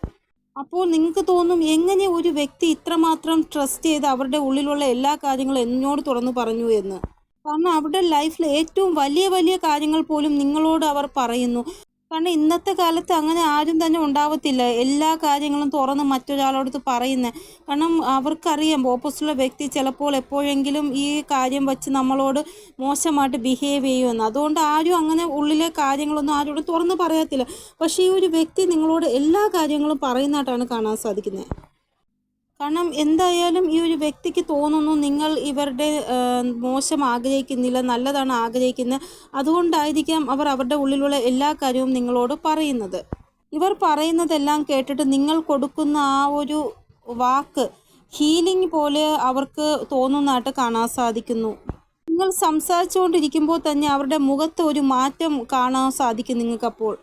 അപ്പോൾ നിങ്ങൾക്ക് തോന്നും, എങ്ങനെ ഒരു വ്യക്തി ഇത്രമാത്രം ട്രസ്റ്റ് ചെയ്ത് അവരുടെ ഉള്ളിലുള്ള എല്ലാ കാര്യങ്ങളും എന്നോട് തുറന്നു പറഞ്ഞു എന്ന്. കാരണം അവരുടെ ലൈഫിൽ ഏറ്റവും വലിയ വലിയ കാര്യങ്ങൾ പോലും നിങ്ങളോട് അവർ പറയുന്നു. കാരണം ഇന്നത്തെ കാലത്ത് അങ്ങനെ ആരും തന്നെ ഉണ്ടാവത്തില്ല എല്ലാ കാര്യങ്ങളും തുറന്ന് മറ്റൊരാളോടത്ത് പറയുന്നത്. കാരണം അവർക്കറിയാം ഓപ്പോസിറ്റുള്ള വ്യക്തി ചിലപ്പോൾ എപ്പോഴെങ്കിലും ഈ കാര്യം വച്ച് നമ്മളോട് മോശമായിട്ട് ബിഹേവ് ചെയ്യുമെന്ന്. അതുകൊണ്ട് ആരും അങ്ങനെ ഉള്ളിലെ കാര്യങ്ങളൊന്നും ആരോടും തുറന്ന് പറയത്തില്ല. പക്ഷേ ഈ ഒരു വ്യക്തി നിങ്ങളോട് എല്ലാ കാര്യങ്ങളും പറയുന്നതായിട്ടാണ് കാണാൻ സാധിക്കുന്നത്. കാരണം എന്തായാലും ഈ ഒരു വ്യക്തിക്ക് തോന്നുന്നു നിങ്ങൾ ഇവരുടെ മോശം ആഗ്രഹിക്കുന്നില്ല, നല്ലതാണ് ആഗ്രഹിക്കുന്നത്. അതുകൊണ്ടായിരിക്കാം അവർ അവരുടെ ഉള്ളിലുള്ള എല്ലാ കാര്യവും നിങ്ങളോട് പറയുന്നത്. ഇവർ പറയുന്നതെല്ലാം കേട്ടിട്ട് നിങ്ങൾ കൊടുക്കുന്ന ആ ഒരു വാക്ക് ഹീലിംഗ് പോലെ അവർക്ക് തോന്നുന്നതായിട്ട് കാണാൻ സാധിക്കുന്നു. നിങ്ങൾ സംസാരിച്ചുകൊണ്ടിരിക്കുമ്പോൾ തന്നെ അവരുടെ മുഖത്ത് ഒരു മാറ്റം കാണാൻ സാധിക്കും നിങ്ങൾക്കപ്പോൾ.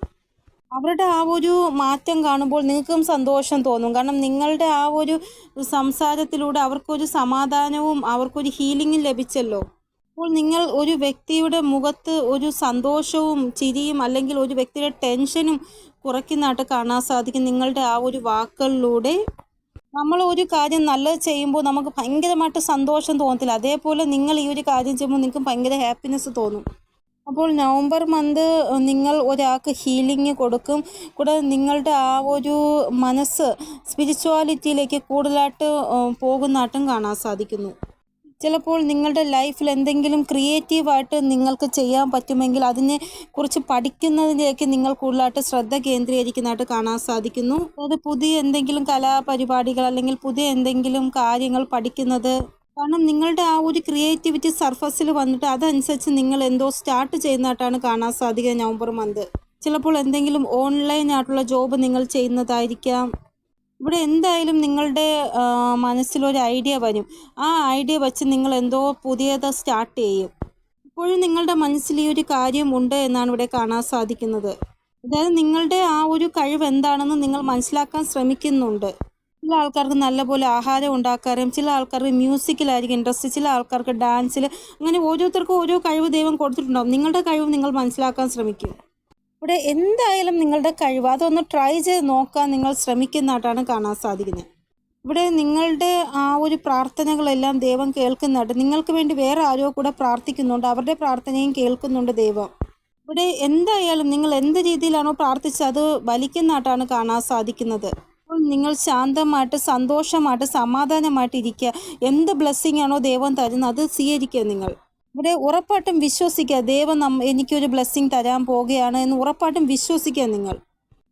അവരുടെ ആ ഒരു മാറ്റം കാണുമ്പോൾ നിങ്ങൾക്കും സന്തോഷം തോന്നും. കാരണം നിങ്ങളുടെ ആ ഒരു സംസാരത്തിലൂടെ അവർക്കൊരു സമാധാനവും അവർക്കൊരു ഹീലിംഗും ലഭിച്ചല്ലോ. അപ്പോൾ നിങ്ങൾ ഒരു വ്യക്തിയുടെ മുഖത്ത് ഒരു സന്തോഷവും ചിരിയും അല്ലെങ്കിൽ ഒരു വ്യക്തിയുടെ ടെൻഷനും കുറയ്ക്കുന്നതായിട്ട് കാണാൻ സാധിക്കും നിങ്ങളുടെ ആ ഒരു വാക്കുകളിലൂടെ. നമ്മൾ ഒരു കാര്യം നല്ലത് ചെയ്യുമ്പോൾ നമുക്ക് ഭയങ്കരമായിട്ട് സന്തോഷം തോന്നത്തില്ല, അതേപോലെ നിങ്ങൾ ഈ ഒരു കാര്യം ചെയ്യുമ്പോൾ നിങ്ങൾക്ക് ഭയങ്കര ഹാപ്പിനെസ് തോന്നും. അപ്പോൾ നവംബർ മന്ത് നിങ്ങൾ ഒരാൾക്ക് ഹീലിംഗ് കൊടുക്കും. കൂടാതെ നിങ്ങളുടെ ആ ഒരു മനസ്സ് സ്പിരിച്വാലിറ്റിയിലേക്ക് കൂടുതലായിട്ട് പോകുന്നതായിട്ടും കാണാൻ സാധിക്കുന്നു. ചിലപ്പോൾ നിങ്ങളുടെ ലൈഫിൽ എന്തെങ്കിലും ക്രിയേറ്റീവായിട്ട് നിങ്ങൾക്ക് ചെയ്യാൻ പറ്റുമെങ്കിൽ അതിനെ കുറിച്ച് പഠിക്കുന്നതിലേക്ക് നിങ്ങൾ കൂടുതലായിട്ട് ശ്രദ്ധ കേന്ദ്രീകരിക്കുന്നതായിട്ട് കാണാൻ സാധിക്കുന്നു. അതായത് പുതിയ എന്തെങ്കിലും കലാപരിപാടികൾ അല്ലെങ്കിൽ പുതിയ എന്തെങ്കിലും കാര്യങ്ങൾ പഠിക്കുന്നത്. കാരണം നിങ്ങളുടെ ആ ഒരു ക്രിയേറ്റിവിറ്റി സർഫസിൽ വന്നിട്ട് അതനുസരിച്ച് നിങ്ങൾ എന്തോ സ്റ്റാർട്ട് ചെയ്യുന്നതായിട്ടാണ് കാണാൻ സാധിക്കുക നവംബർ മന്ത്. ചിലപ്പോൾ എന്തെങ്കിലും ഓൺലൈൻ ആയിട്ടുള്ള ജോബ് നിങ്ങൾ ചെയ്യുന്നതായിരിക്കാം. ഇവിടെ എന്തായാലും നിങ്ങളുടെ മനസ്സിലൊരു ഐഡിയ വരും. ആ ഐഡിയ വെച്ച് നിങ്ങൾ എന്തോ പുതിയത് സ്റ്റാർട്ട് ചെയ്യും. ഇപ്പോഴും നിങ്ങളുടെ മനസ്സിൽ ഈ ഒരു കാര്യമുണ്ട് എന്നാണ് ഇവിടെ കാണാൻ സാധിക്കുന്നത്. അതായത് നിങ്ങളുടെ ആ ഒരു കഴിവ് എന്താണെന്ന് നിങ്ങൾ മനസ്സിലാക്കാൻ ശ്രമിക്കുന്നുണ്ട്. ചില ആൾക്കാർക്ക് നല്ലപോലെ ആഹാരം ഉണ്ടാക്കാനും, ചില ആൾക്കാർക്ക് മ്യൂസിക്കിലായിരിക്കും ഇൻട്രസ്റ്റ്, ചില ആൾക്കാർക്ക് ഡാൻസിൽ, അങ്ങനെ ഓരോരുത്തർക്കും ഓരോ കഴിവ് ദൈവം കൊടുത്തിട്ടുണ്ടാവും. നിങ്ങളുടെ കഴിവ് നിങ്ങൾ മനസ്സിലാക്കാൻ ശ്രമിക്കും. ഇവിടെ എന്തായാലും നിങ്ങളുടെ കഴിവ് അതൊന്ന് ട്രൈ ചെയ്ത് നോക്കാൻ നിങ്ങൾ ശ്രമിക്കുന്നതായിട്ടാണ് കാണാൻ സാധിക്കുന്നത്. ഇവിടെ നിങ്ങളുടെ ആ ഒരു പ്രാർത്ഥനകളെല്ലാം ദൈവം കേൾക്കുന്നുണ്ട്. നിങ്ങൾക്ക് വേണ്ടി വേറെ ആരോ കൂടെ പ്രാർത്ഥിക്കുന്നുണ്ട്, അവരുടെ പ്രാർത്ഥനയും കേൾക്കുന്നുണ്ട് ദൈവം. ഇവിടെ എന്തായാലും നിങ്ങൾ എന്ത് രീതിയിലാണോ പ്രാർത്ഥിച്ചത് അത് വലിക്കുന്നതായിട്ടാണ് കാണാൻ സാധിക്കുന്നത്. അപ്പോൾ നിങ്ങൾ ശാന്തമായിട്ട്, സന്തോഷമായിട്ട്, സമാധാനമായിട്ട് ഇരിക്കുക. എന്ത് ബ്ലെസ്സിങ് ആണോ ദൈവം തരുന്നത് അത് സ്വീകരിക്കുക. നിങ്ങൾ ഇവിടെ ഉറപ്പായിട്ടും വിശ്വസിക്കുക, ദൈവം എനിക്കൊരു ബ്ലെസ്സിങ് തരാൻ പോകുകയാണ് എന്ന് ഉറപ്പായിട്ടും വിശ്വസിക്കുക നിങ്ങൾ.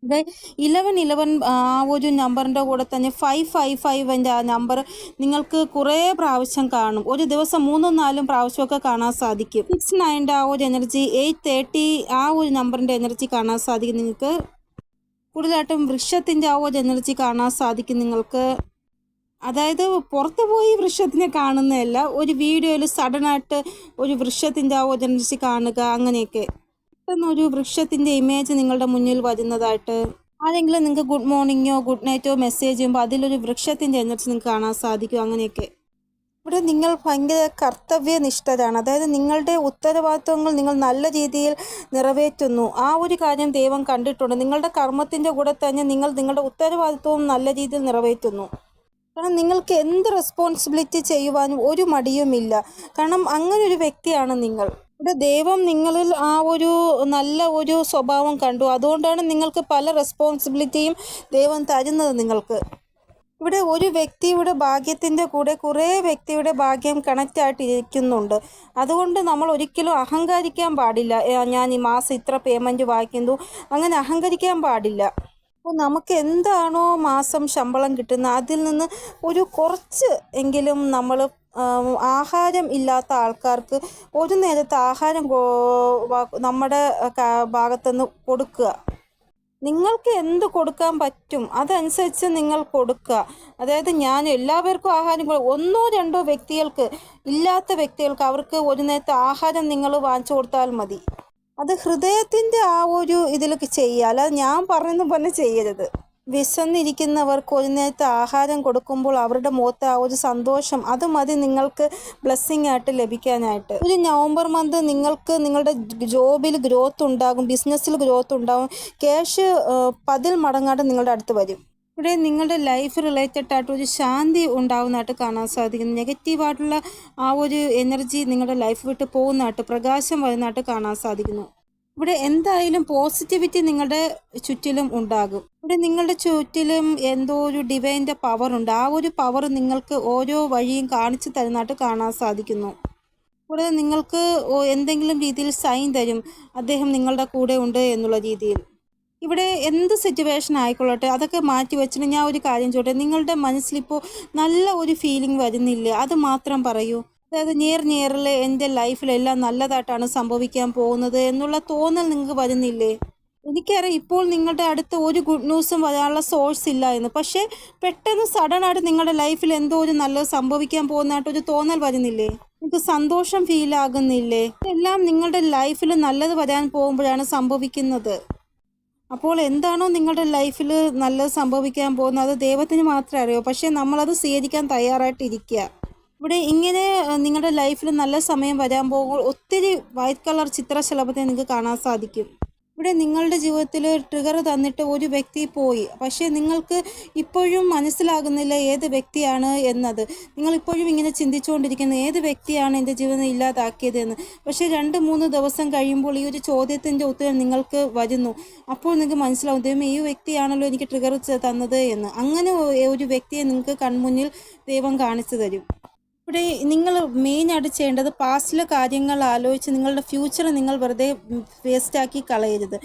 ഇവിടെ 1111 ആ ഒരു നമ്പറിൻ്റെ കൂടെ തന്നെ 555 ആ നമ്പർ നിങ്ങൾക്ക് കുറേ പ്രാവശ്യം കാണും. ഒരു ദിവസം 3-4 പ്രാവശ്യമൊക്കെ കാണാൻ സാധിക്കും. 69 ആ ഒരു എനർജി, 830 ആ ഒരു നമ്പറിൻ്റെ എനർജി കാണാൻ സാധിക്കും നിങ്ങൾക്ക്. കൂടുതലായിട്ടും വൃക്ഷത്തിൻ്റെ ആ ഒരു എനർജി കാണാൻ സാധിക്കും നിങ്ങൾക്ക്. അതായത് പുറത്ത് പോയി വൃക്ഷത്തിനെ കാണുന്നതല്ല, ഒരു വീഡിയോയിൽ സഡനായിട്ട് ഒരു വൃക്ഷത്തിൻ്റെ ആ ഒരു എനർജി കാണുക, അങ്ങനെയൊക്കെ പെട്ടെന്നൊരു വൃക്ഷത്തിൻ്റെ ഇമേജ് നിങ്ങളുടെ മുന്നിൽ വരുന്നതായിട്ട്. ആരെങ്കിലും നിങ്ങൾക്ക് ഗുഡ് മോർണിംഗോ ഗുഡ് നൈറ്റോ മെസ്സേജ് ചെയ്യുമ്പോൾ അതിലൊരു വൃക്ഷത്തിൻ്റെ എനർജി നിങ്ങൾക്ക് കാണാൻ സാധിക്കും, അങ്ങനെയൊക്കെ. ഇവിടെ നിങ്ങൾ ഭയങ്കര കർത്തവ്യനിഷ്ഠരാണ്. അതായത് നിങ്ങളുടെ ഉത്തരവാദിത്വങ്ങൾ നിങ്ങൾ നല്ല രീതിയിൽ നിറവേറ്റുന്നു. ആ ഒരു കാര്യം ദൈവം കണ്ടിട്ടുണ്ട്. നിങ്ങളുടെ കർമ്മത്തിൻ്റെ കൂടെ തന്നെ നിങ്ങൾ നിങ്ങളുടെ ഉത്തരവാദിത്വവും നല്ല രീതിയിൽ നിറവേറ്റുന്നു. കാരണം നിങ്ങൾക്ക് എന്ത് റെസ്പോൺസിബിലിറ്റി ചെയ്യുവാനും ഒരു മടിയുമില്ല. കാരണം അങ്ങനെ ഒരു വ്യക്തിയാണ് നിങ്ങൾ. ഇവിടെ ദൈവം നിങ്ങളിൽ ആ ഒരു നല്ല ഒരു സ്വഭാവം കണ്ടു. അതുകൊണ്ടാണ് നിങ്ങൾക്ക് പല റെസ്പോൺസിബിലിറ്റിയും ദൈവം തരുന്നത് നിങ്ങൾക്ക്. ഇവിടെ ഒരു വ്യക്തിയുടെ ഭാഗ്യത്തിൻ്റെ കൂടെ കുറേ വ്യക്തിയുടെ ഭാഗ്യം കണക്റ്റായിട്ട് ഇരിക്കുന്നുണ്ട്. അതുകൊണ്ട് നമ്മൾ ഒരിക്കലും അഹങ്കരിക്കാൻ പാടില്ല. ഞാൻ ഈ മാസം ഇത്ര പേയ്മെൻറ്റ് വാങ്ങിക്കുന്നു, അങ്ങനെ അഹങ്കരിക്കാൻ പാടില്ല. അപ്പോൾ നമുക്ക് എന്താണോ മാസം ശമ്പളം കിട്ടുന്നത് അതിൽ നിന്ന് ഒരു കുറച്ച് എങ്കിലും നമ്മൾ ആഹാരം ഇല്ലാത്ത ആൾക്കാർക്ക് ഒരു നേരത്തെ ആഹാരം നമ്മുടെ ഭാഗത്തുനിന്ന് കൊടുക്കുക. നിങ്ങൾക്ക് എന്ത് കൊടുക്കാൻ പറ്റും അതനുസരിച്ച് നിങ്ങൾ കൊടുക്കുക. അതായത് ഞാൻ എല്ലാവർക്കും ആഹാരം 1-2 വ്യക്തികൾക്ക്, ഇല്ലാത്ത വ്യക്തികൾക്ക് അവർക്ക് ഒരു നേരത്തെ ആഹാരം നിങ്ങൾ വാങ്ങിച്ചു കൊടുത്താൽ മതി. അത് ഹൃദയത്തിൻ്റെ ആ ഒരു ഇതിലേക്ക് ചെയ്യുക, അല്ലാതെ ഞാൻ പറയുന്ന പോലെ ചെയ്യരുത്. വിശന്നിരിക്കുന്നവർക്ക് ഒരു നേരത്തെ ആഹാരം കൊടുക്കുമ്പോൾ അവരുടെ മുഖത്ത് ആ ഒരു സന്തോഷം, അത് മതി നിങ്ങൾക്ക് ബ്ലെസ്സിങ് ആയിട്ട് ലഭിക്കാനായിട്ട്. ഒരു നവംബർ മന്ത് നിങ്ങൾക്ക് നിങ്ങളുടെ ജോബിൽ ഗ്രോത്ത് ഉണ്ടാകും, ബിസിനസ്സിൽ ഗ്രോത്ത് ഉണ്ടാകും, ക്യാഷ് 10 മടങ്ങായിട്ട് നിങ്ങളുടെ അടുത്ത് വരും. ഇവിടെ നിങ്ങളുടെ ലൈഫ് റിലേറ്റഡ് ആയിട്ട് ഒരു ശാന്തി ഉണ്ടാകുന്നതായിട്ട് കാണാൻ സാധിക്കുന്നു. നെഗറ്റീവായിട്ടുള്ള ആ ഒരു എനർജി നിങ്ങളുടെ ലൈഫ് വിട്ട് പോകുന്നതായിട്ട്, പ്രകാശം വരുന്നതായിട്ട് കാണാൻ സാധിക്കുന്നു. ഇവിടെ എന്തായാലും പോസിറ്റിവിറ്റി നിങ്ങളുടെ ചുറ്റിലും ഉണ്ടാകും. ഇവിടെ നിങ്ങളുടെ ചുറ്റിലും എന്തോ ഒരു ഡിവൈൻ്റെ പവറുണ്ട്. ആ ഒരു പവർ നിങ്ങൾക്ക് ഓരോ വഴിയും കാണിച്ചു തരുന്നതായിട്ട് കാണാൻ സാധിക്കുന്നു. കൂടെ നിങ്ങൾക്ക് എന്തെങ്കിലും രീതിയിൽ സൈൻ തരും, അദ്ദേഹം നിങ്ങളുടെ കൂടെ ഉണ്ട് എന്നുള്ള രീതിയിൽ. ഇവിടെ എന്ത് സിറ്റുവേഷൻ ആയിക്കൊള്ളട്ടെ അതൊക്കെ മാറ്റി വെച്ചിട്ട് ഞാൻ ഒരു കാര്യം ചോട്ടെ, നിങ്ങളുടെ മനസ്സിലിപ്പോൾ നല്ല ഒരു ഫീലിംഗ് വരുന്നില്ലേ, അത് മാത്രം പറയൂ. അതായത് നിയറിൽ എൻ്റെ ലൈഫിലെല്ലാം നല്ലതായിട്ടാണ് സംഭവിക്കാൻ പോകുന്നത് എന്നുള്ള തോന്നൽ നിങ്ങൾക്ക് വരുന്നില്ലേ? എനിക്കറിയാം ഇപ്പോൾ നിങ്ങളുടെ അടുത്ത് ഒരു ഗുഡ് ന്യൂസും വരാനുള്ള സോഴ്സ് ഇല്ല എന്ന്. പക്ഷേ പെട്ടെന്ന് സഡനായിട്ട് നിങ്ങളുടെ ലൈഫിൽ എന്തോ ഒരു നല്ലത് സംഭവിക്കാൻ പോകുന്നതായിട്ടൊരു തോന്നൽ വരുന്നില്ലേ? നിങ്ങൾക്ക് സന്തോഷം ഫീൽ ആകുന്നില്ലേ? എല്ലാം നിങ്ങളുടെ ലൈഫിൽ നല്ലത് വരാൻ പോകുമ്പോഴാണ് സംഭവിക്കുന്നത്. അപ്പോൾ എന്താണോ നിങ്ങളുടെ ലൈഫിൽ നല്ലത് സംഭവിക്കാൻ പോകുന്നത് അത് ദൈവത്തിന് മാത്രമേ അറിയൂ. പക്ഷേ നമ്മളത് സ്വീകരിക്കാൻ തയ്യാറായിട്ടിരിക്കുക. ഇവിടെ ഇങ്ങനെ നിങ്ങളുടെ ലൈഫിൽ നല്ല സമയം വരാൻ പോകുമ്പോൾ ഒത്തിരി വൈറ്റ് കളർ ചിത്രശലഭത്തെ നിങ്ങൾക്ക് കാണാൻ സാധിക്കും. ഇവിടെ നിങ്ങളുടെ ജീവിതത്തിൽ ട്രിഗർ തന്നിട്ട് ഒരു വ്യക്തി പോയി. പക്ഷേ നിങ്ങൾക്ക് ഇപ്പോഴും മനസ്സിലാകുന്നില്ല ഏത് വ്യക്തിയാണ് എന്നത്. നിങ്ങളിപ്പോഴും ഇങ്ങനെ ചിന്തിച്ചുകൊണ്ടിരിക്കുന്നത് ഏത് വ്യക്തിയാണ് എൻ്റെ ജീവിതം ഇല്ലാതാക്കിയത് എന്ന്. പക്ഷേ 2-3 ദിവസം കഴിയുമ്പോൾ ഈ ഒരു ചോദ്യത്തിൻ്റെ ഉത്തരം നിങ്ങൾക്ക് വരുന്നു. അപ്പോൾ നിങ്ങൾക്ക് മനസ്സിലാവും, ദൈവമേ ഈ വ്യക്തിയാണല്ലോ എനിക്ക് ട്രിഗർ തന്നത് എന്ന്. അങ്ങനെ ഒരു വ്യക്തിയെ നിങ്ങൾക്ക് കൺമുന്നിൽ ദൈവം കാണിച്ചു തരും. ഇവിടെ നിങ്ങൾ മെയിനായിട്ട് ചെയ്യേണ്ടത് പാസ്റ്റിലെ കാര്യങ്ങൾ ആലോചിച്ച് നിങ്ങളുടെ ഫ്യൂച്ചർ നിങ്ങൾ വെറുതെ വേസ്റ്റാക്കി കളയരുത്.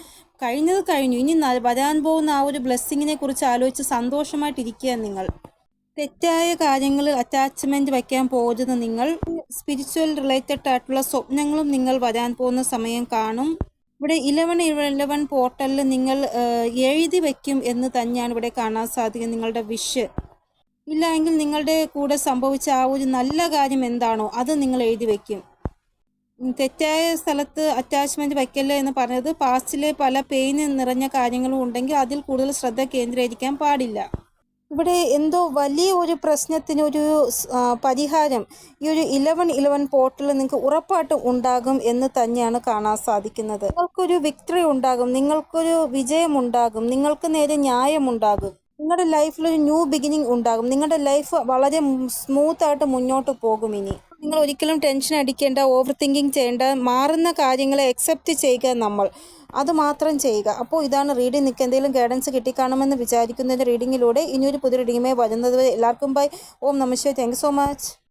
കഴിഞ്ഞത് കഴിഞ്ഞു. ഇനി വരാൻ പോകുന്ന ആ ഒരു ബ്ലെസ്സിങ്ങിനെ കുറിച്ച് ആലോചിച്ച് സന്തോഷമായിട്ടിരിക്കുക നിങ്ങൾ. തെറ്റായ കാര്യങ്ങളിൽ അറ്റാച്ച്മെൻറ്റ് വയ്ക്കാൻ പോകരുത് നിങ്ങൾ. സ്പിരിച്വൽ റിലേറ്റഡ് ആയിട്ടുള്ള സ്വപ്നങ്ങളും നിങ്ങൾ വരാൻ പോകുന്ന സമയം കാണും. ഇവിടെ 1111 പോർട്ടലിൽ നിങ്ങൾ എഴുതി വയ്ക്കും എന്ന് തന്നെയാണ് ഇവിടെ കാണാൻ സാധിക്കുന്നത്. നിങ്ങളുടെ വിഷ് ഇല്ല എങ്കിൽ നിങ്ങളുടെ കൂടെ സംഭവിച്ച ആ ഒരു നല്ല കാര്യം എന്താണോ അത് നിങ്ങൾ എഴുതി വയ്ക്കും. തെറ്റായ സ്ഥലത്ത് അറ്റാച്ച്മെൻറ്റ് വയ്ക്കല്ല എന്ന് പറഞ്ഞത് പാസ്റ്റിലെ പല പെയിൻ നിറഞ്ഞ കാര്യങ്ങളും ഉണ്ടെങ്കിൽ അതിൽ കൂടുതൽ ശ്രദ്ധ കേന്ദ്രീകരിക്കാൻ പാടില്ല. ഇവിടെ എന്തോ വലിയ ഒരു പ്രശ്നത്തിന് ഒരു പരിഹാരം ഈ ഒരു 1111 പോർട്ടലിൽ നിങ്ങൾക്ക് ഉറപ്പായിട്ടും ഉണ്ടാകും എന്ന് തന്നെയാണ് കാണാൻ സാധിക്കുന്നത്. നിങ്ങൾക്കൊരു വിക്ടറി ഉണ്ടാകും, നിങ്ങൾക്കൊരു വിജയമുണ്ടാകും, നിങ്ങൾക്ക് നേരെ ന്യായമുണ്ടാകും. നിങ്ങളുടെ ലൈഫിലൊരു ന്യൂ ബിഗിനിങ് ഉണ്ടാകും. നിങ്ങളുടെ ലൈഫ് വളരെ സ്മൂത്തായിട്ട് മുന്നോട്ട് പോകും. ഇനി നിങ്ങൾ ഒരിക്കലും ടെൻഷൻ അടിക്കേണ്ട, ഓവർ തിങ്കിങ് ചെയ്യേണ്ട, മാറുന്ന കാര്യങ്ങളെ അക്സെപ്റ്റ് ചെയ്യുക, അത് മാത്രം ചെയ്യുക. അപ്പോൾ ഇതാണ് റീഡിങ്. നിങ്ങൾക്ക് എന്തെങ്കിലും ഗൈഡൻസ് കിട്ടിക്കാണുമെന്ന് വിചാരിക്കുന്നതിൻ്റെ റീഡിങ്ങിലൂടെ ഇനിയൊരു പുതിയ റീഡിങ്ങുമായി വരുന്നത്. എല്ലാവർക്കും ബൈ. ഓം നമഃ ശിവായ. Thank you so much.